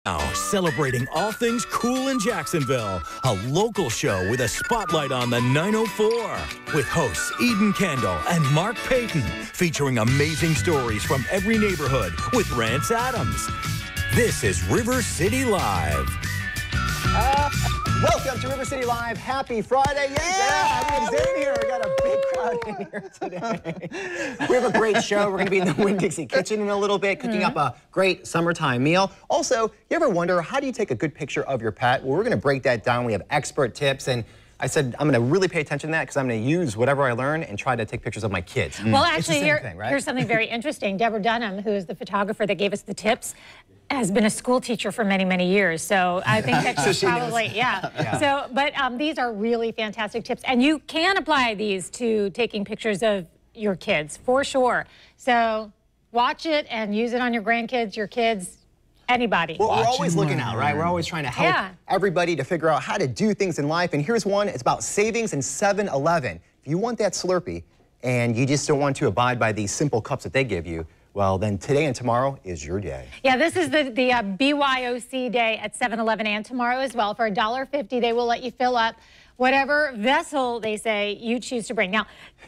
Now, celebrating all things cool in Jacksonville, a local show with a spotlight on the 904 with hosts Eden Kendall and Mark Payton, featuring amazing stories from every neighborhood with Rance Adams. This is River City Live. Welcome to River City Live. Happy Friday. Yeah! Zane here. We got a big crowd in here today. We have a great show. We're going to be in the Winn-Dixie kitchen in a little bit, cooking up a great summertime meal. Also, you ever wonder, how do you take a good picture of your pet? Well, we're going to break that down. We have expert tips, and I said I'm going to really pay attention to that because I'm going to use whatever I learn and try to take pictures of my kids. Well, actually, here's something very interesting. Deborah Dunham, who is the photographer that gave us the tips, has been a school teacher for many, many years. So I think that she's probably, So, but these are really fantastic tips. And you can apply these to taking pictures of your kids, for sure. So watch it and use it on your grandkids, your kids, anybody. Well, we're always looking out, right? We're always trying to help everybody to figure out how to do things in life. And here's one. It's about savings in 7-Eleven. If you want that Slurpee and you just don't want to abide by these simple cups that they give you, well, then today and tomorrow is your day. Yeah, this is the BYOC day at 7-Eleven and tomorrow as well. For $1.50, they will let you fill up whatever vessel they say you choose to bring. Now,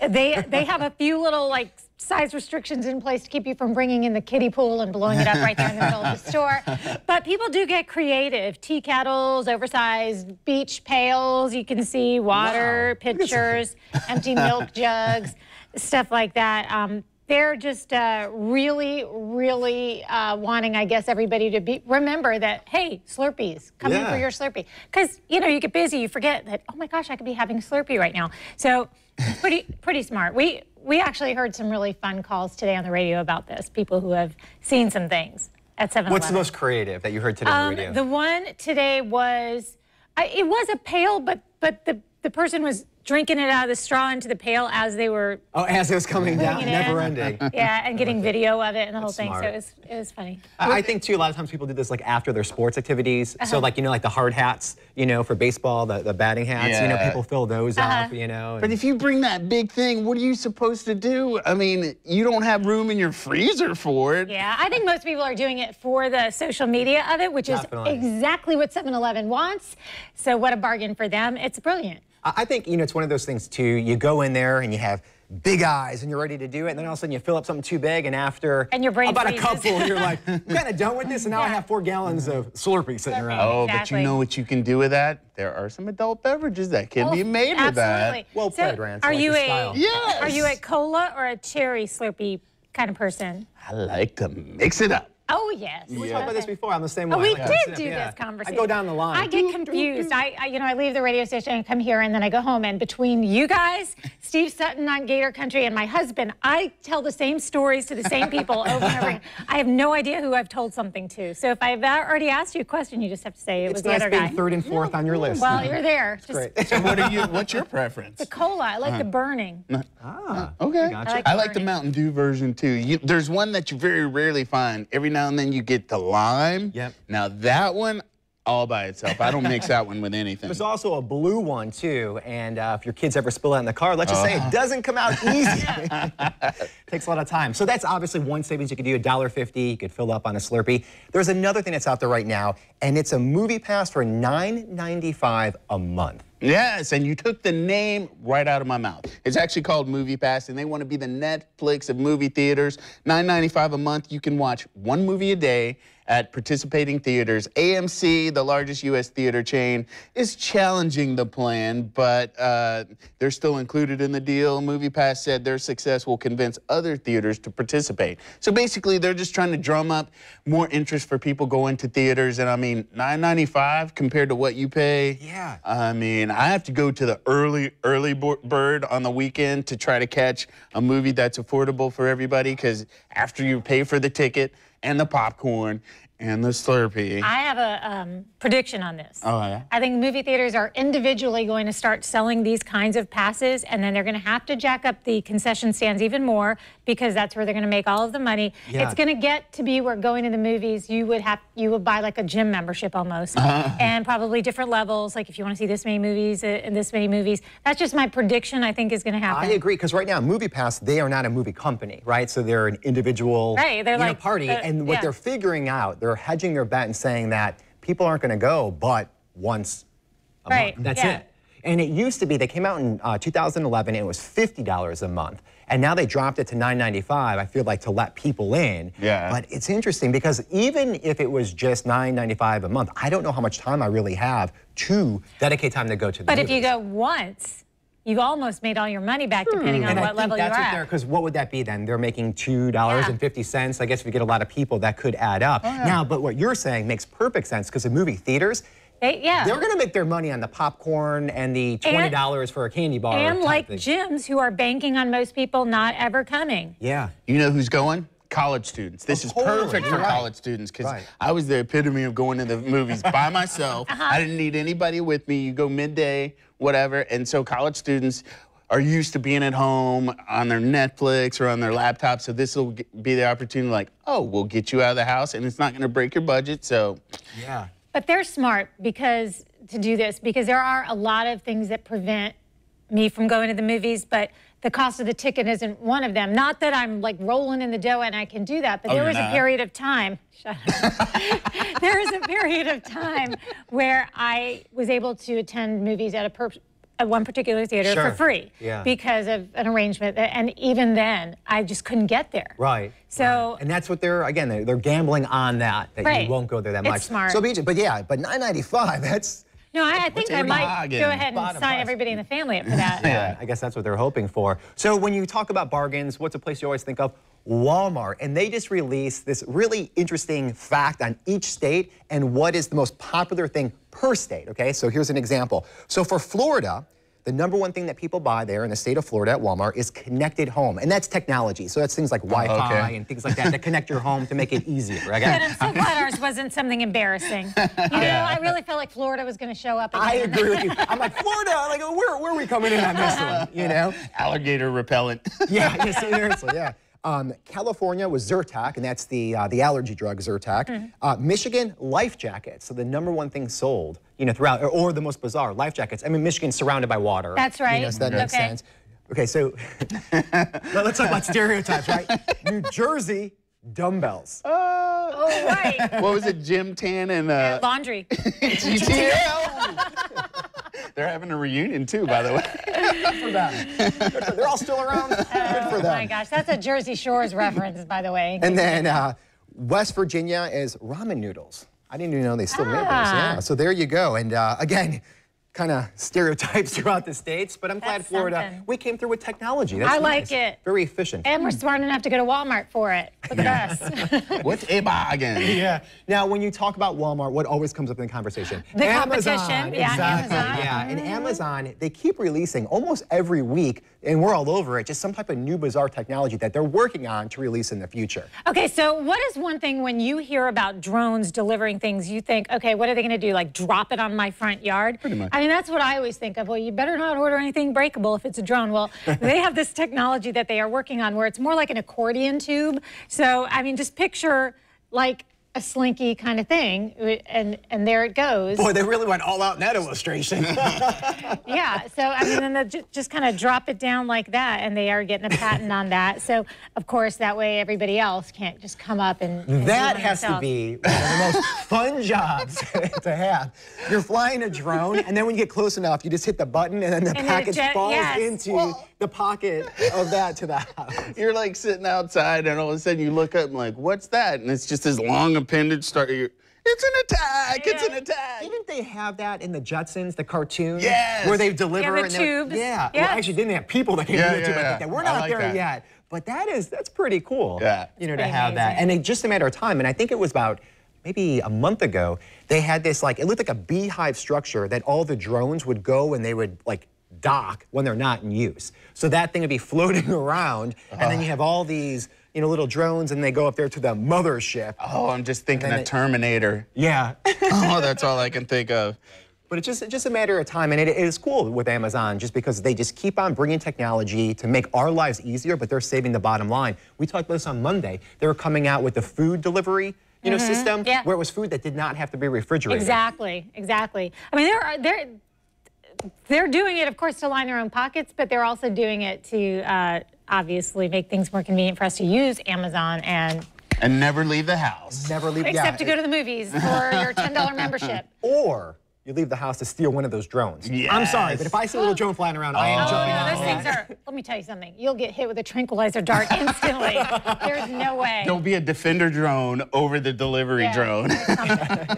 they have a few little, like, size restrictions in place to keep you from bringing in the kiddie pool and blowing it up right there in the middle of the store. But people do get creative. Tea kettles, oversized beach pails, you can see water, pitchers, empty milk jugs, stuff like that. They're just really wanting, I guess, everybody to remember that, hey, Slurpees, come in for your Slurpee. Because, you know, you get busy, you forget that, oh my gosh, I could be having Slurpee right now. So it's pretty smart. We actually heard some really fun calls today on the radio about this, people who have seen some things at 7-Eleven. What's the most creative that you heard today on the radio? The one today was, it was a pail, but the person was drinking it out of the straw into the pail as they were... Oh, as it was coming down, never ending. Yeah, and getting video of it and the whole thing, smart. So it was funny. I think, too, a lot of times people do this, like, after their sports activities. So, like, you know, like the hard hats, you know, for baseball, the batting hats, you know, people fill those up, you know. But if you bring that big thing, what are you supposed to do? I mean, you don't have room in your freezer for it. Yeah, I think most people are doing it for the social media of it, which is exactly what 7-Eleven wants. So what a bargain for them. It's brilliant. I think, you know, it's one of those things, too. You go in there and you have big eyes and you're ready to do it, and then all of a sudden you fill up something too big, and after your brain about freezes. a couple, you're like, I'm kind of done with this, and now I have 4 gallons of Slurpee sitting around. Oh, but you know what you can do with that? There are some adult beverages that can be made with that. Well played, Rance. Are you Yes. Are you a cola or a cherry Slurpee kind of person? I like to mix it up. Oh, yes. We talked about this before on the same line. Oh, we did do this conversation. I go down the line. I get confused. You know, I leave the radio station and come here, and then I go home, and between you guys, Steve Sutton on Gator Country, and my husband, I tell the same stories to the same people over and over again. I have no idea who I've told something to. So if I've already asked you a question, you just have to say it was the other guy. It's nice being 3rd and 4th on your list. Well, you're there. Great. So what's your preference? The cola. I like the burning. Okay. Gotcha. I like the Mountain Dew version, too. There's one that you very rarely find. Every now and then you get the lime. Yep. Now that one, all by itself. I don't mix that one with anything. There's also a blue one, too, and if your kids ever spill it in the car, let's just say it doesn't come out easy. Takes a lot of time. So that's obviously one savings you could do, $1.50. You could fill up on a Slurpee. There's another thing that's out there right now, and it's a movie pass for $9.95 a month. Yes, and you took the name right out of my mouth. It's actually called Movie Pass, and they want to be the Netflix of movie theaters. $9.95 a month. You can watch 1 movie a day at participating theaters. AMC, the largest U.S. theater chain, is challenging the plan, but they're still included in the deal. Movie Pass said their success will convince other theaters to participate. So basically, they're just trying to drum up more interest for people going to theaters. And I mean, $9.95 compared to what you pay. Yeah. I mean, I have to go to the early bird on the weekend to try to catch a movie that's affordable for everybody, because after you pay for the ticket and the popcorn and the Slurpee. I have a prediction on this. Oh, yeah? I think movie theaters are individually going to start selling these kinds of passes, and then they're going to have to jack up the concession stands even more, because that's where they're going to make all of the money. Yeah. It's going to get to be where going to the movies, you would buy like a gym membership almost, and probably different levels. Like if you want to see this many movies and this many movies, that's just my prediction. I think is going to happen. I agree, because right now Movie Pass, they are not a movie company, right? So they're an individual they're like party, and what they're figuring out, they're they're hedging their bet and saying that people aren't going to go but once a month. That's it. And it used to be, they came out in 2011, and it was $50 a month. And now they dropped it to $9.95, I feel like, to let people in. Yeah. But it's interesting because even if it was just $9.95 a month, I don't know how much time I really have to dedicate time to go to the But movies. if you go once, you've almost made all your money back depending on what level you're at. Because what would that be then? They're making $2.50. I guess if you get a lot of people, that could add up. Now, but what you're saying makes perfect sense because the movie theaters, they're going to make their money on the popcorn and the $20 for a candy bar. And like gyms who are banking on most people not ever coming. Yeah. You know who's going? College students. This is perfect for college students because I was the epitome of going to the movies by myself. I didn't need anybody with me. You go midday, whatever. And so college students are used to being at home on their Netflix or on their laptop. So this will be the opportunity like, oh, we'll get you out of the house and it's not going to break your budget. So yeah. But they're smart to do this because there are a lot of things that prevent me from going to the movies, but the cost of the ticket isn't one of them. Not that I'm like rolling in the dough and I can do that, but there was a period of time, shut up. There was a period of time where I was able to attend movies at one particular theater for free because of an arrangement, and even then, I just couldn't get there. Right. So, and that's what they're gambling on that you won't go there that much. It's smart. So, but yeah, but $9.95, that's. No, I think I might go ahead and sign everybody in the family up for that. Yeah, I guess that's what they're hoping for. So when you talk about bargains, what's a place you always think of? Walmart. And they just released this really interesting fact on each state and what is the most popular thing per state, okay? So here's an example. So for Florida, the #1 thing that people buy there in the state of Florida at Walmart is connected home. And that's technology. So that's things like Wi-Fi and things like that connect your home to make it easier. Right? But I'm so glad ours wasn't something embarrassing. You know, I really felt like Florida was going to show up again. I agree with you. I'm like, Florida, like, where are we coming in on this one, you know? Alligator repellent. Yeah, seriously, yeah. California was Zyrtec, and that's the allergy drug Zyrtec. Michigan, life jackets. So the #1 thing sold, you know, throughout, or the most bizarre, life jackets. I mean, Michigan's surrounded by water. That's right. You know, so that makes sense. Okay, so let's talk about stereotypes, right? New Jersey, dumbbells. Oh, right. What was it, Jim Tan and laundry. They're having a reunion too, by the way. Good for them. They're all still around. Good for them. Oh my gosh, that's a Jersey Shore's reference, by the way. And then West Virginia is ramen noodles. I didn't even know they still made those. Yeah, so there you go. And again, kind of stereotypes throughout the states, but I'm glad Florida, we came through with technology. That's I nice. like it. Very efficient. And we're smart enough to go to Walmart for it. Look at us. What's a bargain? Yeah. Now, when you talk about Walmart, what always comes up in the conversation? The Amazon. competition. Yeah, exactly. Amazon. Yeah, and Amazon, they keep releasing almost every week, and we're all over it, just some type of new bizarre technology that they're working on to release in the future. Okay, so what is one thing when you hear about drones delivering things, you think, okay, what are they going to do, like drop it on my front yard? Pretty much. I mean, that's what I always think of. Well, you better not order anything breakable if it's a drone. Well, they have this technology that they are working on where it's more like an accordion tube. So, I mean, just picture like a slinky kind of thing, and there it goes. Boy, they really went all out in that illustration. Yeah, so I mean, then they just kind of drop it down like that, and they are getting a patent on that. So, of course, that way everybody else can't just come up and that has to be one of the most fun jobs to have. You're flying a drone, and then when you get close enough, you just hit the button, and then the package falls into the pocket of that to the house. You're like sitting outside, and all of a sudden you look up and like, what's that? And it's just this long appendage. It's an attack. It's an attack. Didn't they have that in the Jetsons, the cartoon? Yes. Where they deliver the tubes. Yeah. Well, actually, didn't they have people that came to the tube? Yeah. We're not there yet. But that's pretty cool. Yeah. You know, to have that. And it's just a matter of time. And I think it was about maybe a month ago, they had this, like, it looked like a beehive structure that all the drones would go and they would, like, dock when they're not in use. So that thing would be floating around, and then you have all these, you know, little drones, and they go up there to the mothership. Oh, I'm just thinking of Terminator. Yeah. Oh, that's all I can think of. But it's just a matter of time, and it is cool with Amazon just because they just keep on bringing technology to make our lives easier, but they're saving the bottom line. We talked about this on Monday. They were coming out with the food delivery, you know, system where it was food that did not have to be refrigerated. Exactly. I mean, they're doing it, of course, to line their own pockets, but they're also doing it to obviously make things more convenient for us to use Amazon and And never leave the house. Never leave. Except to go to the movies for your $10 membership. Or you leave the house to steal one of those drones. Yes. I'm sorry, but if I see a little drone flying around, I am jumping out. Those things are, let me tell you something. You'll get hit with a tranquilizer dart instantly. There's no way. There'll be a Defender drone over the delivery drone. Something.